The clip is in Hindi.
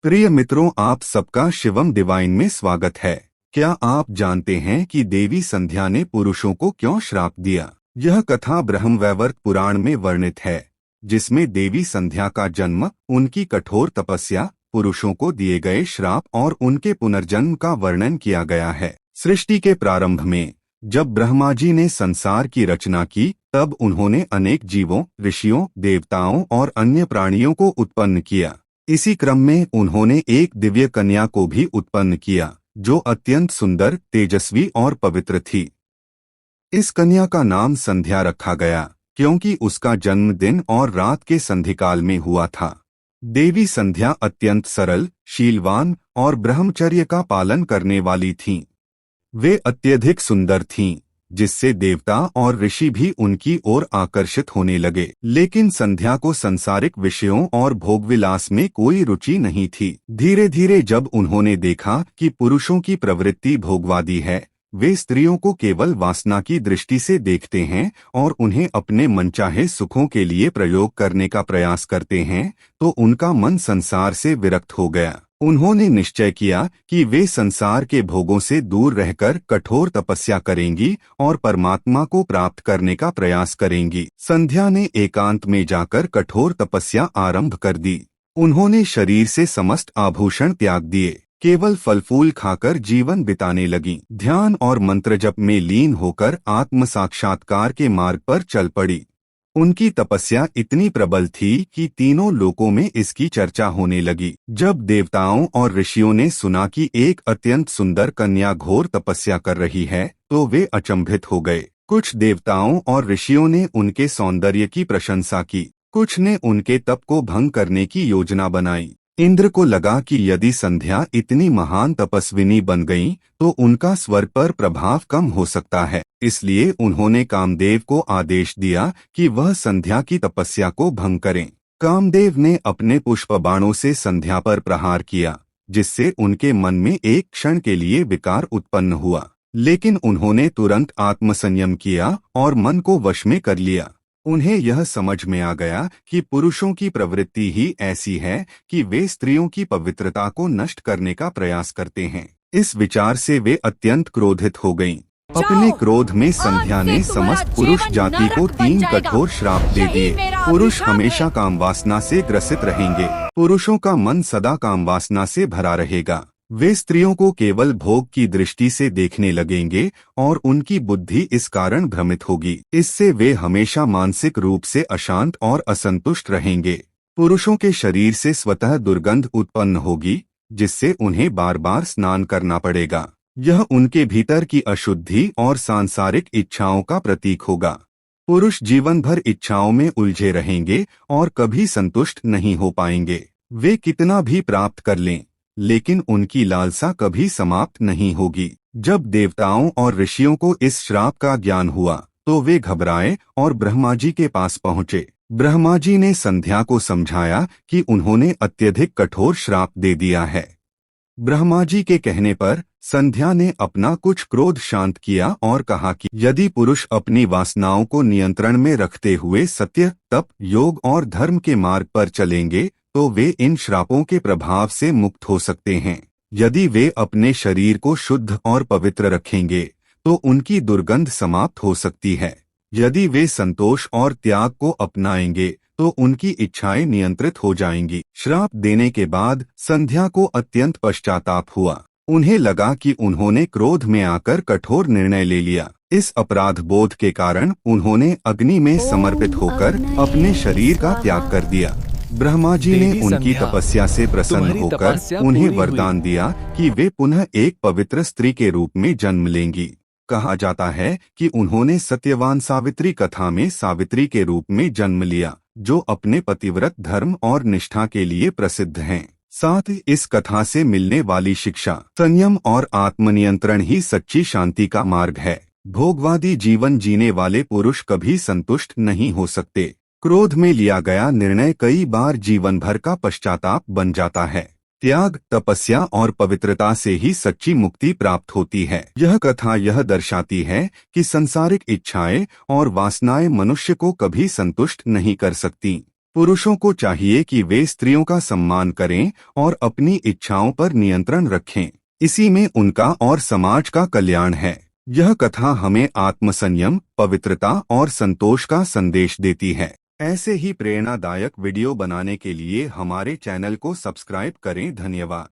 प्रिय मित्रों, आप सबका शिवम डिवाइन में स्वागत है। क्या आप जानते हैं कि देवी संध्या ने पुरुषों को क्यों श्राप दिया? यह कथा ब्रह्मवैवर्त पुराण में वर्णित है, जिसमें देवी संध्या का जन्म, उनकी कठोर तपस्या, पुरुषों को दिए गए श्राप और उनके पुनर्जन्म का वर्णन किया गया है। सृष्टि के प्रारंभ में जब ब्रह्मा जी ने संसार की रचना की, तब उन्होंने अनेक जीवों, ऋषियों, देवताओं और अन्य प्राणियों को उत्पन्न किया। इसी क्रम में उन्होंने एक दिव्य कन्या को भी उत्पन्न किया, जो अत्यंत सुंदर, तेजस्वी और पवित्र थी। इस कन्या का नाम संध्या रखा गया, क्योंकि उसका जन्म दिन और रात के संधिकाल में हुआ था। देवी संध्या अत्यंत सरल, शीलवान और ब्रह्मचर्य का पालन करने वाली थीं। वे अत्यधिक सुंदर थीं, जिससे देवता और ऋषि भी उनकी ओर आकर्षित होने लगे। लेकिन संध्या को सांसारिक विषयों और भोगविलास में कोई रुचि नहीं थी। धीरे धीरे जब उन्होंने देखा कि पुरुषों की प्रवृत्ति भोगवादी है, वे स्त्रियों को केवल वासना की दृष्टि से देखते हैं और उन्हें अपने मनचाहे सुखों के लिए प्रयोग करने का प्रयास करते हैं, तो उनका मन संसार से विरक्त हो गया। उन्होंने निश्चय किया कि वे संसार के भोगों से दूर रहकर कठोर तपस्या करेंगी और परमात्मा को प्राप्त करने का प्रयास करेंगी। संध्या ने एकांत में जाकर कठोर तपस्या आरंभ कर दी। उन्होंने शरीर से समस्त आभूषण त्याग दिए, केवल फल फूल खाकर जीवन बिताने लगी। ध्यान और मंत्र जप में लीन होकर आत्म साक्षात्कार के मार्ग पर चल पड़ी। उनकी तपस्या इतनी प्रबल थी कि तीनों लोकों में इसकी चर्चा होने लगी। जब देवताओं और ऋषियों ने सुना कि एक अत्यंत सुंदर कन्या घोर तपस्या कर रही है, तो वे अचंभित हो गए। कुछ देवताओं और ऋषियों ने उनके सौंदर्य की प्रशंसा की, कुछ ने उनके तप को भंग करने की योजना बनाई। इंद्र को लगा कि यदि संध्या इतनी महान तपस्विनी बन गईं, तो उनका स्वर्ग पर प्रभाव कम हो सकता है। इसलिए उन्होंने कामदेव को आदेश दिया कि वह संध्या की तपस्या को भंग करें। कामदेव ने अपने पुष्प बाणों से संध्या पर प्रहार किया, जिससे उनके मन में एक क्षण के लिए विकार उत्पन्न हुआ। लेकिन उन्होंने तुरंत आत्मसंयम किया और मन को वश में कर लिया। उन्हें यह समझ में आ गया कि पुरुषों की प्रवृत्ति ही ऐसी है कि वे स्त्रियों की पवित्रता को नष्ट करने का प्रयास करते हैं। इस विचार से वे अत्यंत क्रोधित हो गईं। अपने क्रोध में संध्या ने समस्त पुरुष जाति को 3 कठोर श्राप दे दिए। पुरुष हमेशा कामवासना से ग्रसित रहेंगे। पुरुषों का मन सदा कामवासना से भरा रहेगा। वे स्त्रियों को केवल भोग की दृष्टि से देखने लगेंगे और उनकी बुद्धि इस कारण भ्रमित होगी। इससे वे हमेशा मानसिक रूप से अशांत और असंतुष्ट रहेंगे। पुरुषों के शरीर से स्वतः दुर्गंध उत्पन्न होगी, जिससे उन्हें बार बार स्नान करना पड़ेगा। यह उनके भीतर की अशुद्धि और सांसारिक इच्छाओं का प्रतीक होगा। पुरुष जीवन भर इच्छाओं में उलझे रहेंगे और कभी संतुष्ट नहीं हो पाएंगे। वे कितना भी प्राप्त कर लें, लेकिन उनकी लालसा कभी समाप्त नहीं होगी। जब देवताओं और ऋषियों को इस श्राप का ज्ञान हुआ, तो वे घबराए और ब्रह्मा जी के पास पहुँचे। ब्रह्मा जी ने संध्या को समझाया कि उन्होंने अत्यधिक कठोर श्राप दे दिया है। ब्रह्मा जी के कहने पर संध्या ने अपना कुछ क्रोध शांत किया और कहा कि यदि पुरुष अपनी वासनाओं को नियंत्रण में रखते हुए सत्य, तप, योग और धर्म के मार्ग पर चलेंगे, तो वे इन श्रापों के प्रभाव से मुक्त हो सकते हैं। यदि वे अपने शरीर को शुद्ध और पवित्र रखेंगे, तो उनकी दुर्गंध समाप्त हो सकती है। यदि वे संतोष और त्याग को अपनाएंगे, तो उनकी इच्छाएं नियंत्रित हो जाएंगी। श्राप देने के बाद संध्या को अत्यंत पश्चाताप हुआ। उन्हें लगा कि उन्होंने क्रोध में आकर कठोर निर्णय ले लिया। इस अपराध बोध के कारण उन्होंने अग्नि में समर्पित होकर अपने शरीर का त्याग कर दिया। ब्रह्मा जी ने उनकी तपस्या से प्रसन्न होकर उन्हें वरदान दिया कि वे पुनः एक पवित्र स्त्री के रूप में जन्म लेंगी। कहा जाता है कि उन्होंने सत्यवान सावित्री कथा में सावित्री के रूप में जन्म लिया, जो अपने पतिव्रत धर्म और निष्ठा के लिए प्रसिद्ध हैं। साथ ही इस कथा से मिलने वाली शिक्षा, संयम और आत्मनियंत्रण ही सच्ची शांति का मार्ग है। भोगवादी जीवन जीने वाले पुरुष कभी संतुष्ट नहीं हो सकते। क्रोध में लिया गया निर्णय कई बार जीवन भर का पश्चाताप बन जाता है। त्याग, तपस्या और पवित्रता से ही सच्ची मुक्ति प्राप्त होती है। यह कथा यह दर्शाती है कि सांसारिक इच्छाएं और वासनाएं मनुष्य को कभी संतुष्ट नहीं कर सकती। पुरुषों को चाहिए कि वे स्त्रियों का सम्मान करें और अपनी इच्छाओं पर नियंत्रण रखें। इसी में उनका और समाज का कल्याण है। यह कथा हमें आत्मसंयम, पवित्रता और संतोष का संदेश देती है। ऐसे ही प्रेरणादायक वीडियो बनाने के लिए हमारे चैनल को सब्सक्राइब करें। धन्यवाद।